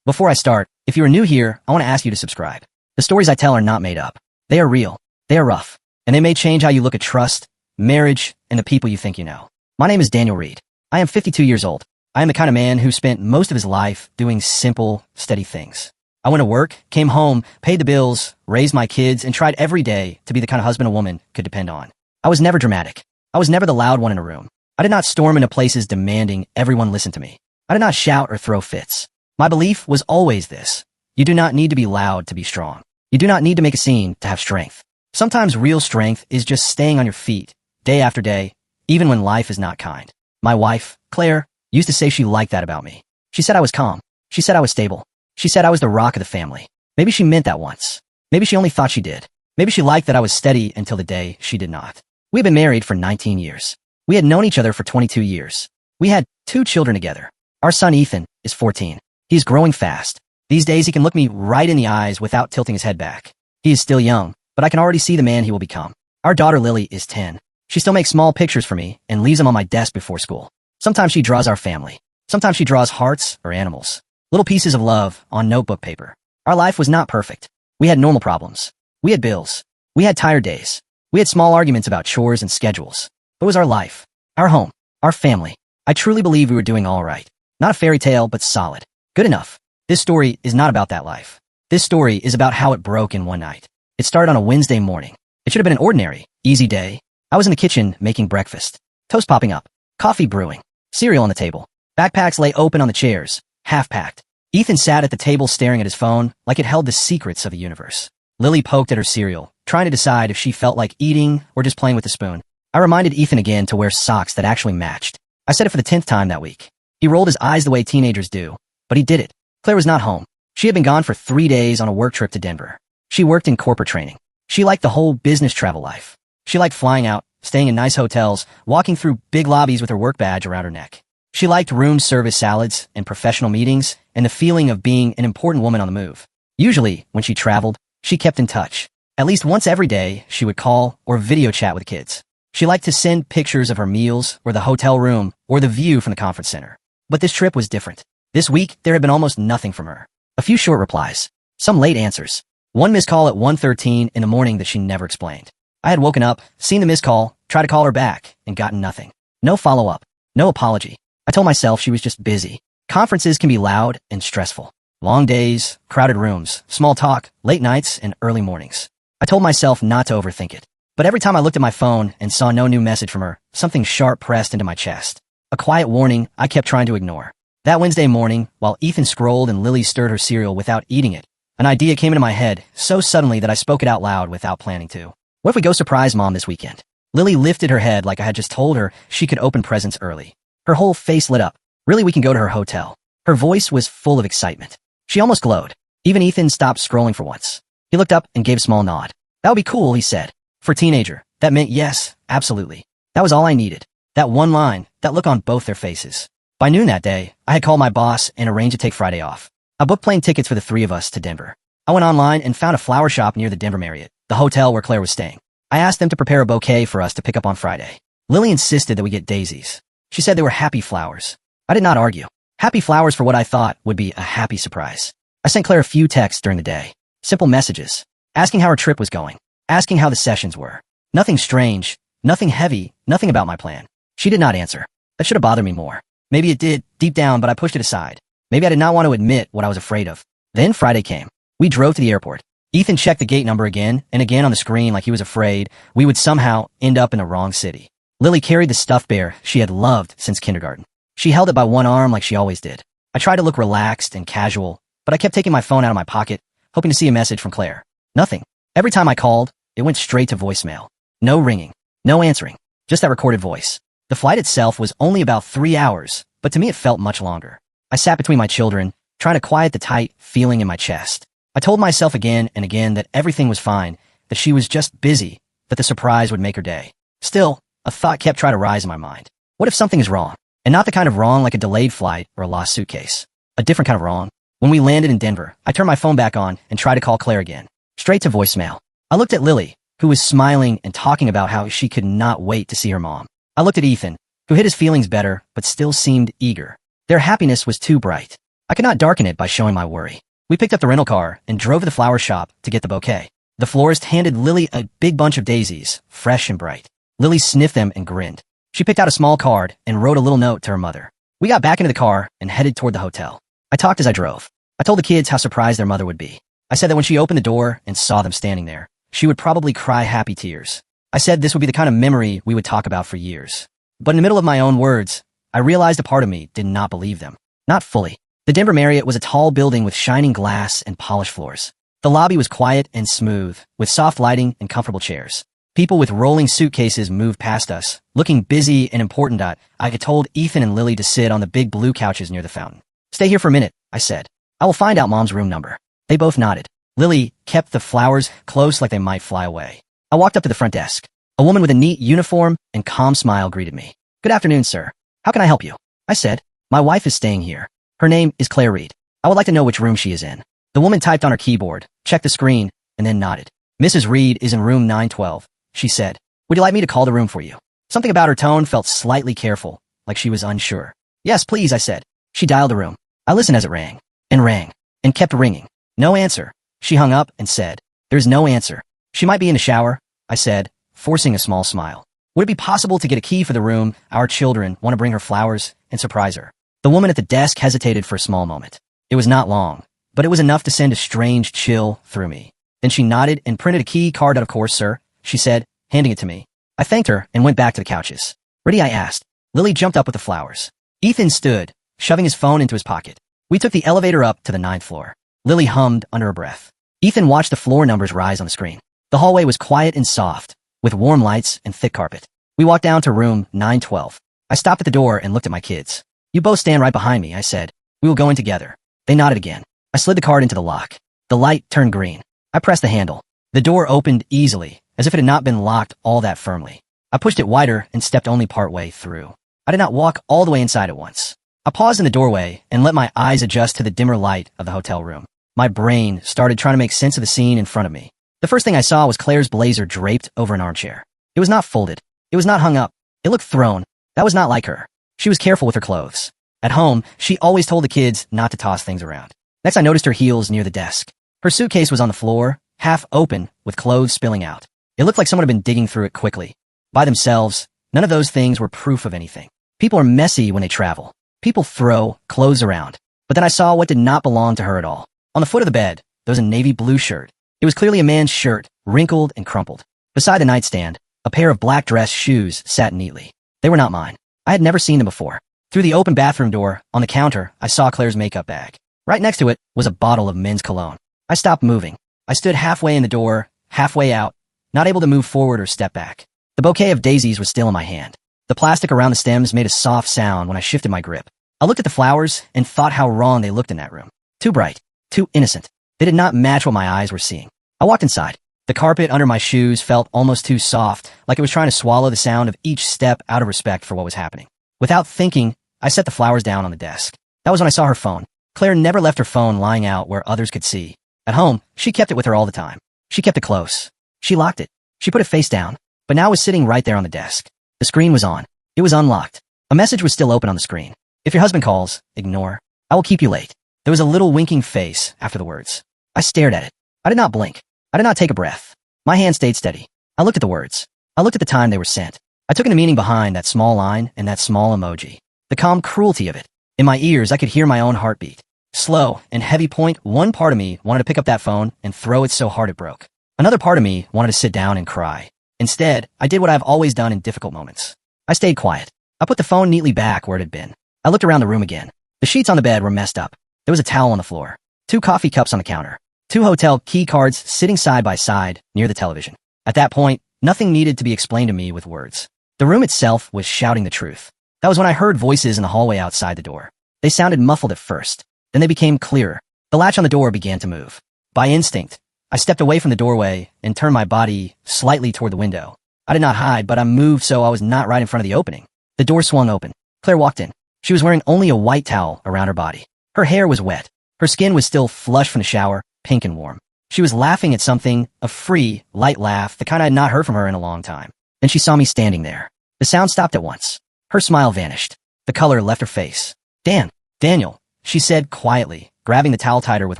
Before I start, if you are new here, I want to ask you to subscribe. The stories I tell are not made up. They are real. They are rough. And they may change how you look at trust, marriage, and the people you think you know. My name is Daniel Reed. I am 52 years old. I am the kind of man who spent most of his life doing simple, steady things. I went to work, came home, paid the bills, raised my kids, and tried every day to be the kind of husband a woman could depend on. I was never dramatic. I was never the loud one in a room. I did not storm into places demanding everyone listen to me. I did not shout or throw fits. My belief was always this: you do not need to be loud to be strong. You do not need to make a scene to have strength. Sometimes real strength is just staying on your feet, day after day, even when life is not kind. My wife, Claire, used to say she liked that about me. She said I was calm. She said I was stable. She said I was the rock of the family. Maybe she meant that once. Maybe she only thought she did. Maybe she liked that I was steady until the day she did not. We had been married for 19 years. We had known each other for 22 years. We had 2 children together. Our son Ethan is 14. He's growing fast. These days he can look me right in the eyes without tilting his head back. He is still young, but I can already see the man he will become. Our daughter Lily is 10. She still makes small pictures for me and leaves them on my desk before school. Sometimes she draws our family. Sometimes she draws hearts or animals. Little pieces of love on notebook paper. Our life was not perfect. We had normal problems. We had bills. We had tired days. We had small arguments about chores and schedules. It was our life, our home, our family. I truly believe we were doing all right. Not a fairy tale, but solid. Good enough. This story is not about that life. This story is about how it broke in one night. It started on a Wednesday morning. It should have been an ordinary, easy day. I was in the kitchen making breakfast. Toast popping up. Coffee brewing. Cereal on the table. Backpacks lay open on the chairs, half-packed. Ethan sat at the table staring at his phone like it held the secrets of the universe. Lily poked at her cereal, trying to decide if she felt like eating or just playing with the spoon. I reminded Ethan again to wear socks that actually matched. I said it for the 10th time that week. He rolled his eyes the way teenagers do, but he did it. Claire was not home. She had been gone for 3 days on a work trip to Denver. She worked in corporate training. She liked the whole business travel life. She liked flying out, staying in nice hotels, walking through big lobbies with her work badge around her neck. She liked room service salads and professional meetings and the feeling of being an important woman on the move. Usually, when she traveled, she kept in touch. At least once every day, she would call or video chat with the kids. She liked to send pictures of her meals or the hotel room or the view from the conference center. But this trip was different. This week, there had been almost nothing from her. A few short replies. Some late answers. One missed call at 1:13 in the morning that she never explained. I had woken up, seen the missed call, tried to call her back, and gotten nothing. No follow-up. No apology. I told myself she was just busy. Conferences can be loud and stressful. Long days, crowded rooms, small talk, late nights, and early mornings. I told myself not to overthink it. But every time I looked at my phone and saw no new message from her, something sharp pressed into my chest. A quiet warning I kept trying to ignore. That Wednesday morning, while Ethan scrolled and Lily stirred her cereal without eating it, an idea came into my head so suddenly that I spoke it out loud without planning to. What if we go surprise Mom this weekend? Lily lifted her head like I had just told her she could open presents early. Her whole face lit up. Really, we can go to her hotel. Her voice was full of excitement. She almost glowed. Even Ethan stopped scrolling for once. He looked up and gave a small nod. That would be cool, he said. For a teenager, that meant yes, absolutely. That was all I needed. That one line, that look on both their faces. By noon that day, I had called my boss and arranged to take Friday off. I booked plane tickets for the 3 of us to Denver. I went online and found a flower shop near the Denver Marriott, the hotel where Claire was staying. I asked them to prepare a bouquet for us to pick up on Friday. Lily insisted that we get daisies. She said they were happy flowers. I did not argue. Happy flowers for what I thought would be a happy surprise. I sent Claire a few texts during the day. Simple messages. Asking how her trip was going. Asking how the sessions were. Nothing strange. Nothing heavy. Nothing about my plan. She did not answer. That should have bothered me more. Maybe it did, deep down, but I pushed it aside. Maybe I did not want to admit what I was afraid of. Then Friday came. We drove to the airport. Ethan checked the gate number again and again on the screen like he was afraid we would somehow end up in the wrong city. Lily carried the stuffed bear she had loved since kindergarten. She held it by one arm like she always did. I tried to look relaxed and casual, but I kept taking my phone out of my pocket, hoping to see a message from Claire. Nothing. Every time I called, it went straight to voicemail. No ringing. No answering. Just that recorded voice. The flight itself was only about 3 hours, but to me it felt much longer. I sat between my children, trying to quiet the tight feeling in my chest. I told myself again and again that everything was fine, that she was just busy, that the surprise would make her day. Still, a thought kept trying to rise in my mind. What if something is wrong? And not the kind of wrong like a delayed flight or a lost suitcase. A different kind of wrong. When we landed in Denver, I turned my phone back on and tried to call Claire again. Straight to voicemail. I looked at Lily, who was smiling and talking about how she could not wait to see her mom. I looked at Ethan, who hid his feelings better but still seemed eager. Their happiness was too bright. I could not darken it by showing my worry. We picked up the rental car and drove to the flower shop to get the bouquet. The florist handed Lily a big bunch of daisies, fresh and bright. Lily sniffed them and grinned. She picked out a small card and wrote a little note to her mother. We got back into the car and headed toward the hotel. I talked as I drove. I told the kids how surprised their mother would be. I said that when she opened the door and saw them standing there, she would probably cry happy tears. I said this would be the kind of memory we would talk about for years. But in the middle of my own words, I realized a part of me did not believe them. Not fully. The Denver Marriott was a tall building with shining glass and polished floors. The lobby was quiet and smooth, with soft lighting and comfortable chairs. People with rolling suitcases moved past us, looking busy and important. I had told Ethan and Lily to sit on the big blue couches near the fountain. Stay here for a minute, I said. I will find out Mom's room number. They both nodded. Lily kept the flowers close like they might fly away. I walked up to the front desk. A woman with a neat uniform and calm smile greeted me. Good afternoon, sir. How can I help you? I said. My wife is staying here. Her name is Claire Reed. I would like to know which room she is in. The woman typed on her keyboard, checked the screen, and then nodded. Mrs. Reed is in room 912, she said. Would you like me to call the room for you? Something about her tone felt slightly careful, like she was unsure. Yes, please, I said. She dialed the room. I listened as it rang, and kept ringing. No answer. She hung up and said, There's no answer. She might be in the shower, I said, forcing a small smile. Would it be possible to get a key for the room? Our children want to bring her flowers and surprise her. The woman at the desk hesitated for a small moment. It was not long, but it was enough to send a strange chill through me. Then she nodded and printed a key card out. Of course, sir, she said, handing it to me. I thanked her and went back to the couches. Ready? I asked. Lily jumped up with the flowers. Ethan stood, shoving his phone into his pocket. We took the elevator up to the 9th floor. Lily hummed under her breath. Ethan watched the floor numbers rise on the screen. The hallway was quiet and soft, with warm lights and thick carpet. We walked down to room 912. I stopped at the door and looked at my kids. You both stand right behind me, I said. We will go in together. They nodded again. I slid the card into the lock. The light turned green. I pressed the handle. The door opened easily, as if it had not been locked all that firmly. I pushed it wider and stepped only part way through. I did not walk all the way inside at once. I paused in the doorway and let my eyes adjust to the dimmer light of the hotel room. My brain started trying to make sense of the scene in front of me. The first thing I saw was Claire's blazer draped over an armchair. It was not folded. It was not hung up. It looked thrown. That was not like her. She was careful with her clothes. At home, she always told the kids not to toss things around. Next, I noticed her heels near the desk. Her suitcase was on the floor, half open, with clothes spilling out. It looked like someone had been digging through it quickly. By themselves, none of those things were proof of anything. People are messy when they travel. People throw clothes around. But then I saw what did not belong to her at all. On the foot of the bed, there was a navy blue shirt. It was clearly a man's shirt, wrinkled and crumpled. Beside the nightstand, a pair of black dress shoes sat neatly. They were not mine. I had never seen them before. Through the open bathroom door, on the counter, I saw Claire's makeup bag. Right next to it was a bottle of men's cologne. I stopped moving. I stood halfway in the door, halfway out, not able to move forward or step back. The bouquet of daisies was still in my hand. The plastic around the stems made a soft sound when I shifted my grip. I looked at the flowers and thought how wrong they looked in that room. Too bright. Too innocent. They did not match what my eyes were seeing. I walked inside. The carpet under my shoes felt almost too soft, like it was trying to swallow the sound of each step out of respect for what was happening. Without thinking, I set the flowers down on the desk. That was when I saw her phone. Claire never left her phone lying out where others could see. At home, she kept it with her all the time. She kept it close. She locked it. She put it face down, but now it was sitting right there on the desk. The screen was on. It was unlocked. A message was still open on the screen. If your husband calls, ignore. I will keep you late. There was a little winking face after the words. I stared at it. I did not blink. I did not take a breath. My hand stayed steady. I looked at the words. I looked at the time they were sent. I took in the meaning behind that small line and that small emoji. The calm cruelty of it. In my ears, I could hear my own heartbeat. Slow and heavy point, one part of me wanted to pick up that phone and throw it so hard it broke. Another part of me wanted to sit down and cry. Instead, I did what I've always done in difficult moments. I stayed quiet. I put the phone neatly back where it had been. I looked around the room again. The sheets on the bed were messed up. There was a towel on the floor. 2 coffee cups on the counter. 2 hotel key cards sitting side by side near the television. At that point, nothing needed to be explained to me with words. The room itself was shouting the truth. That was when I heard voices in the hallway outside the door. They sounded muffled at first. Then they became clearer. The latch on the door began to move. By instinct, I stepped away from the doorway and turned my body slightly toward the window. I did not hide, but I moved so I was not right in front of the opening. The door swung open. Claire walked in. She was wearing only a white towel around her body. Her hair was wet. Her skin was still flush from the shower, pink and warm. She was laughing at something, a free, light laugh, the kind I had not heard from her in a long time. Then she saw me standing there. The sound stopped at once. Her smile vanished. The color left her face. Daniel, she said quietly, grabbing the towel tighter with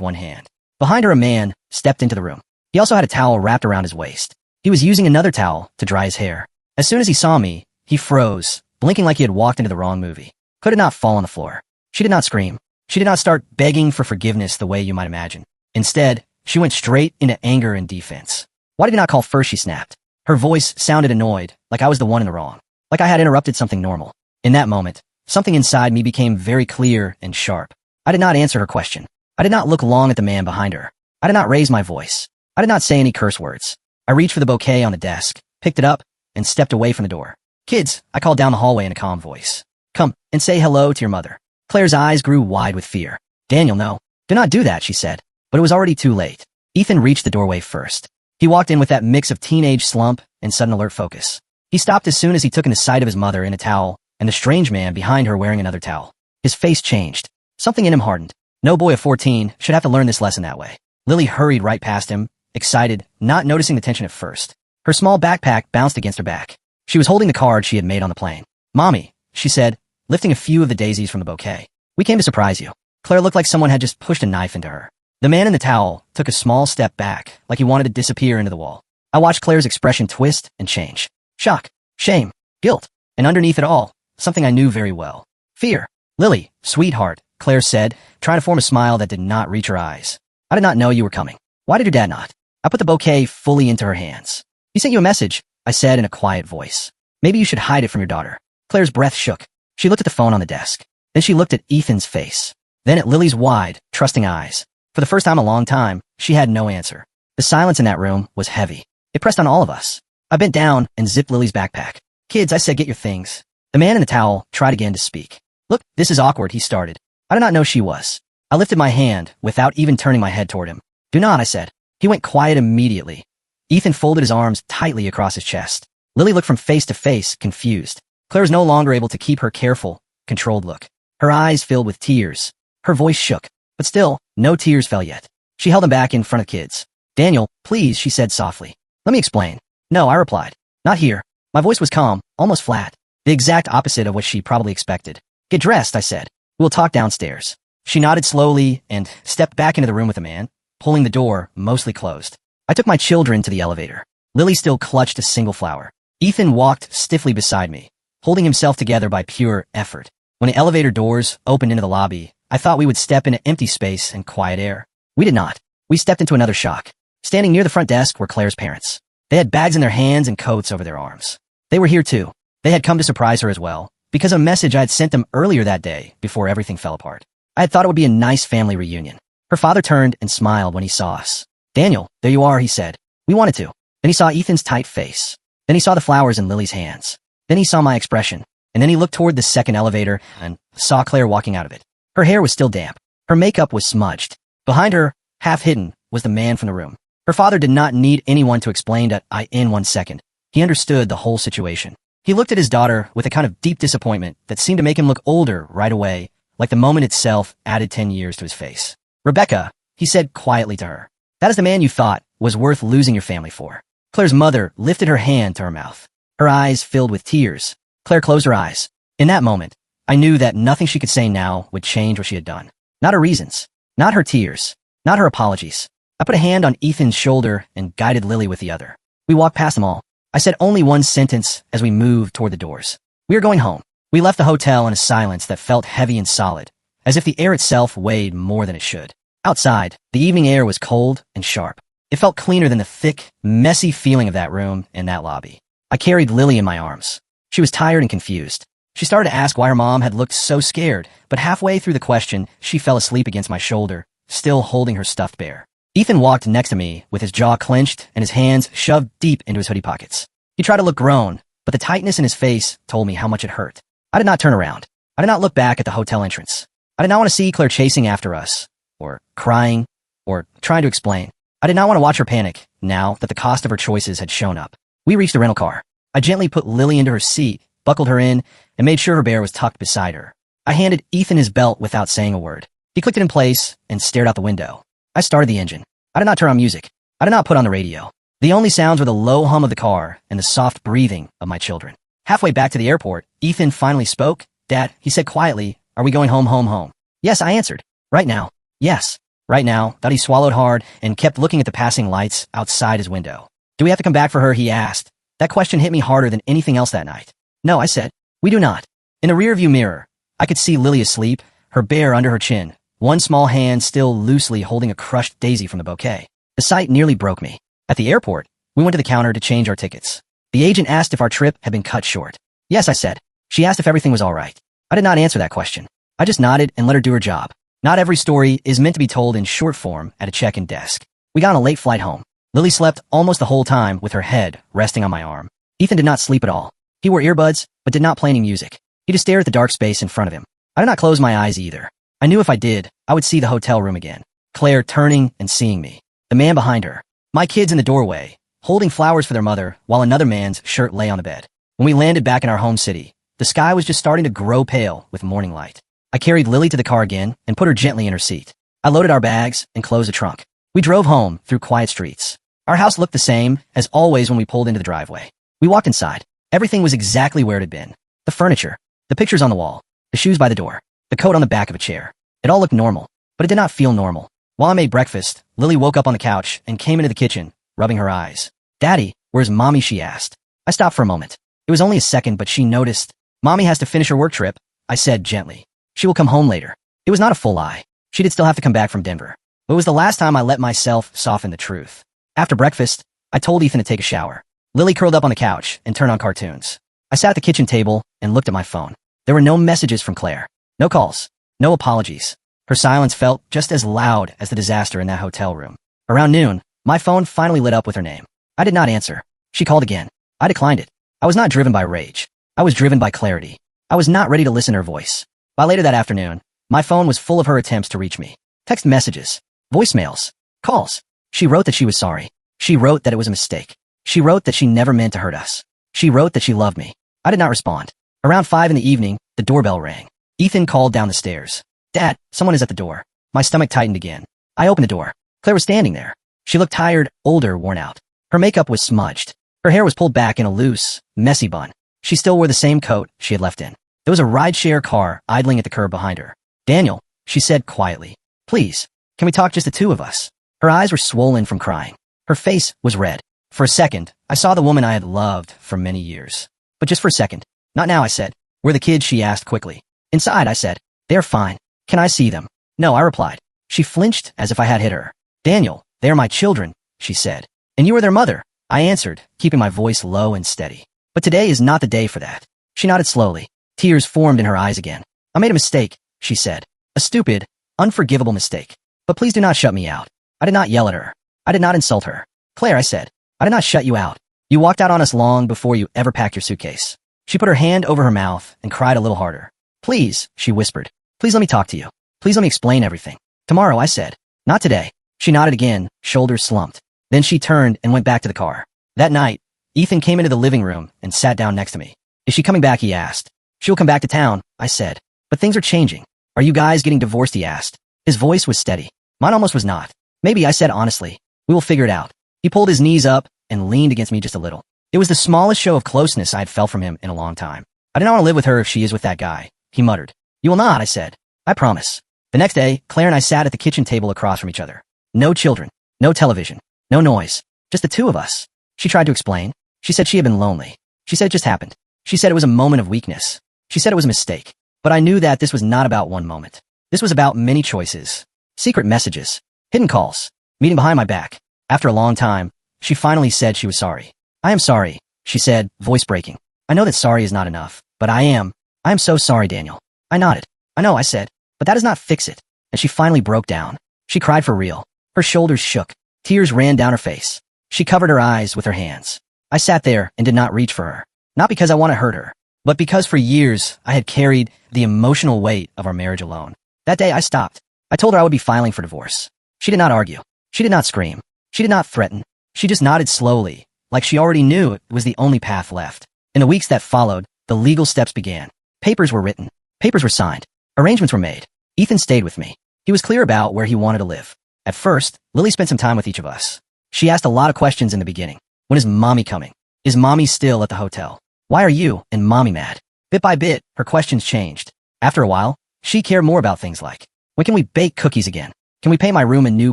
one hand. Behind her, a man stepped into the room. He also had a towel wrapped around his waist. He was using another towel to dry his hair. As soon as he saw me, he froze, blinking like he had walked into the wrong movie. Claire did not fall on the floor. She did not scream. She did not start begging for forgiveness the way you might imagine. Instead, she went straight into anger and defense. Why did you not call first, she snapped. Her voice sounded annoyed, like I was the one in the wrong. Like I had interrupted something normal. In that moment, something inside me became very clear and sharp. I did not answer her question. I did not look long at the man behind her. I did not raise my voice. I did not say any curse words. I reached for the bouquet on the desk, picked it up, and stepped away from the door. Kids, I called down the hallway in a calm voice. Come and say hello to your mother. Claire's eyes grew wide with fear. Daniel, no. Do not do that, she said. But it was already too late. Ethan reached the doorway first. He walked in with that mix of teenage slump and sudden alert focus. He stopped as soon as he took into sight of his mother in a towel and the strange man behind her wearing another towel. His face changed. Something in him hardened. No boy of 14 should have to learn this lesson that way. Lily hurried right past him, excited, not noticing the tension at first. Her small backpack bounced against her back. She was holding the card she had made on the plane. Mommy, she said, lifting a few of the daisies from the bouquet. We came to surprise you. Claire looked like someone had just pushed a knife into her. The man in the towel took a small step back, like he wanted to disappear into the wall. I watched Claire's expression twist and change. Shock, shame, guilt, and underneath it all, something I knew very well. Fear. Lily, sweetheart, Claire said, trying to form a smile that did not reach her eyes. I did not know you were coming. Why did your dad not? I put the bouquet fully into her hands. He sent you a message, I said in a quiet voice. Maybe you should hide it from your daughter. Claire's breath shook. She looked at the phone on the desk. Then she looked at Ethan's face. Then at Lily's wide, trusting eyes. For the first time in a long time, she had no answer. The silence in that room was heavy. It pressed on all of us. I bent down and zipped Lily's backpack. Kids, I said, get your things. The man in the towel tried again to speak. Look, this is awkward, he started. I did not know she was. I lifted my hand without even turning my head toward him. Do not, I said. He went quiet immediately. Ethan folded his arms tightly across his chest. Lily looked from face to face, confused. Claire was no longer able to keep her careful, controlled look. Her eyes filled with tears. Her voice shook. But still, no tears fell yet. She held him back in front of kids. Daniel, please, she said softly. Let me explain. No, I replied. Not here. My voice was calm, almost flat. The exact opposite of what she probably expected. Get dressed, I said. We'll talk downstairs. She nodded slowly and stepped back into the room with the man, pulling the door mostly closed. I took my children to the elevator. Lily still clutched a single flower. Ethan walked stiffly beside me, holding himself together by pure effort. When the elevator doors opened into the lobby, I thought we would step into empty space and quiet air. We did not. We stepped into another shock. Standing near the front desk were Claire's parents. They had bags in their hands and coats over their arms. They were here too. They had come to surprise her as well, because of a message I had sent them earlier that day before everything fell apart. I had thought it would be a nice family reunion. Her father turned and smiled when he saw us. Daniel, there you are, he said. We wanted to. Then he saw Ethan's tight face. Then he saw the flowers in Lily's hands. Then he saw my expression. And then he looked toward the second elevator and saw Claire walking out of it. Her hair was still damp. Her makeup was smudged. Behind her, half hidden, was the man from the room. Her father did not need anyone to explain that in 1 second. He understood the whole situation. He looked at his daughter with a kind of deep disappointment that seemed to make him look older right away, like the moment itself added 10 years to his face. Rebecca, he said quietly to her. That is the man you thought was worth losing your family for. Claire's mother lifted her hand to her mouth. Her eyes filled with tears. Claire closed her eyes. In that moment, I knew that nothing she could say now would change what she had done. Not her reasons. Not her tears. Not her apologies. I put a hand on Ethan's shoulder and guided Lily with the other. We walked past them all. I said only one sentence as we moved toward the doors. We are going home. We left the hotel in a silence that felt heavy and solid, as if the air itself weighed more than it should. Outside, the evening air was cold and sharp. It felt cleaner than the thick, messy feeling of that room and that lobby. I carried Lily in my arms. She was tired and confused. She started to ask why her mom had looked so scared, but halfway through the question, she fell asleep against my shoulder, still holding her stuffed bear. Ethan walked next to me with his jaw clenched and his hands shoved deep into his hoodie pockets. He tried to look grown, but the tightness in his face told me how much it hurt. I did not turn around. I did not look back at the hotel entrance. I did not want to see Claire chasing after us, or crying, or trying to explain. I did not want to watch her panic, now that the cost of her choices had shown up. We reached the rental car. I gently put Lily into her seat, buckled her in, and made sure her bear was tucked beside her. I handed Ethan his belt without saying a word. He clicked it in place and stared out the window. I started the engine. I did not turn on music. I did not put on the radio. The only sounds were the low hum of the car and the soft breathing of my children. Halfway back to the airport, Ethan finally spoke. Dad, he said quietly, are we going home? Yes, I answered. Right now. Yes. Right now. He swallowed hard and kept looking at the passing lights outside his window. Do we have to come back for her? He asked. That question hit me harder than anything else that night. No, I said. We do not. In a rearview mirror, I could see Lily asleep, her bear under her chin, one small hand still loosely holding a crushed daisy from the bouquet. The sight nearly broke me. At the airport, we went to the counter to change our tickets. The agent asked if our trip had been cut short. Yes, I said. She asked if everything was all right. I did not answer that question. I just nodded and let her do her job. Not every story is meant to be told in short form at a check-in desk. We got on a late flight home. Lily slept almost the whole time with her head resting on my arm. Ethan did not sleep at all. He wore earbuds, but did not play any music. He just stared at the dark space in front of him. I did not close my eyes either. I knew if I did, I would see the hotel room again. Claire turning and seeing me. The man behind her. My kids in the doorway, holding flowers for their mother, while another man's shirt lay on the bed. When we landed back in our home city, the sky was just starting to grow pale with morning light. I carried Lily to the car again and put her gently in her seat. I loaded our bags and closed the trunk. We drove home through quiet streets. Our house looked the same as always when we pulled into the driveway. We walked inside. Everything was exactly where it had been. The furniture, the pictures on the wall, the shoes by the door, the coat on the back of a chair. It all looked normal, but it did not feel normal. While I made breakfast, Lily woke up on the couch and came into the kitchen, rubbing her eyes. Daddy, where's Mommy? She asked. I stopped for a moment. It was only a second, but she noticed. Mommy has to finish her work trip, I said gently. She will come home later. It was not a full lie. She did still have to come back from Denver. But it was the last time I let myself soften the truth. After breakfast, I told Ethan to take a shower. Lily curled up on the couch and turned on cartoons. I sat at the kitchen table and looked at my phone. There were no messages from Claire. No calls. No apologies. Her silence felt just as loud as the disaster in that hotel room. Around noon, my phone finally lit up with her name. I did not answer. She called again. I declined it. I was not driven by rage. I was driven by clarity. I was not ready to listen to her voice. By later that afternoon, my phone was full of her attempts to reach me. Text messages, voicemails, calls. She wrote that she was sorry. She wrote that it was a mistake. She wrote that she never meant to hurt us. She wrote that she loved me. I did not respond. Around 5 in the evening, the doorbell rang. Ethan called down the stairs. Dad, someone is at the door. My stomach tightened again. I opened the door. Claire was standing there. She looked tired, older, worn out. Her makeup was smudged. Her hair was pulled back in a loose, messy bun. She still wore the same coat she had left in. There was a rideshare car idling at the curb behind her. Daniel, she said quietly. Please, can we talk just the two of us? Her eyes were swollen from crying. Her face was red. For a second, I saw the woman I had loved for many years. But just for a second. Not now, I said. Where the kids? She asked quickly. Inside, I said. They're fine. Can I see them? No, I replied. She flinched as if I had hit her. Daniel, they are my children, she said. And you are their mother, I answered, keeping my voice low and steady. But today is not the day for that. She nodded slowly. Tears formed in her eyes again. I made a mistake, she said. A stupid, unforgivable mistake. But please do not shut me out. I did not yell at her. I did not insult her. Claire, I said. I did not shut you out. You walked out on us long before you ever packed your suitcase. She put her hand over her mouth and cried a little harder. Please, she whispered. Please let me talk to you. Please let me explain everything. Tomorrow, I said. Not today. She nodded again, shoulders slumped. Then she turned and went back to the car. That night, Ethan came into the living room and sat down next to me. Is she coming back? He asked. She'll come back to town, I said. But things are changing. Are you guys getting divorced? He asked. His voice was steady. Mine almost was not. Maybe, I said honestly. We will figure it out. He pulled his knees up and leaned against me just a little. It was the smallest show of closeness I had felt from him in a long time. I do not want to live with her if she is with that guy, he muttered. You will not, I said. I promise. The next day, Claire and I sat at the kitchen table across from each other. No children, no television, no noise, just the two of us. She tried to explain. She said she had been lonely. She said it just happened. She said it was a moment of weakness. She said it was a mistake. But I knew that this was not about one moment. This was about many choices. Secret messages. Hidden calls. Meeting behind my back. After a long time, she finally said she was sorry. I am sorry, she said, voice breaking. I know that sorry is not enough, but I am so sorry, Daniel. I nodded. I know, I said, but that does not fix it. And she finally broke down. She cried for real. Her shoulders shook. Tears ran down her face. She covered her eyes with her hands. I sat there and did not reach for her. Not because I want to hurt her, but because for years I had carried the emotional weight of our marriage alone. That day I stopped. I told her I would be filing for divorce. She did not argue. She did not scream. She did not threaten. She just nodded slowly, like she already knew it was the only path left. In the weeks that followed, the legal steps began. Papers were written. Papers were signed. Arrangements were made. Ethan stayed with me. He was clear about where he wanted to live. At first, Lily spent some time with each of us. She asked a lot of questions in the beginning. When is Mommy coming? Is Mommy still at the hotel? Why are you and Mommy mad? Bit by bit, her questions changed. After a while, she cared more about things like, When can we bake cookies again? Can we paint my room a new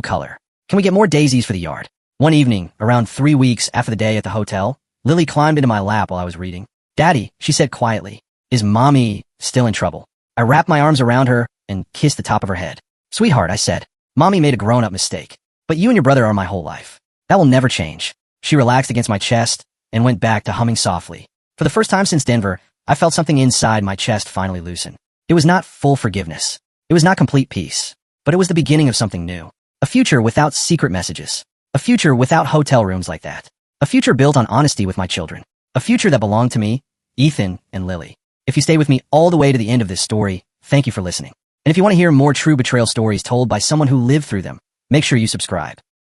color? Can we get more daisies for the yard? One evening, around 3 weeks after the day at the hotel, Lily climbed into my lap while I was reading. "Daddy," she said quietly, "is Mommy still in trouble?" I wrapped my arms around her and kissed the top of her head. "Sweetheart," I said, "Mommy made a grown-up mistake. But you and your brother are my whole life. That will never change." She relaxed against my chest and went back to humming softly. For the first time since Denver, I felt something inside my chest finally loosen. It was not full forgiveness. It was not complete peace. But it was the beginning of something new. A future without secret messages. A future without hotel rooms like that. A future built on honesty with my children. A future that belonged to me, Ethan, and Lily. If you stay with me all the way to the end of this story, thank you for listening. And if you want to hear more true betrayal stories told by someone who lived through them, make sure you subscribe.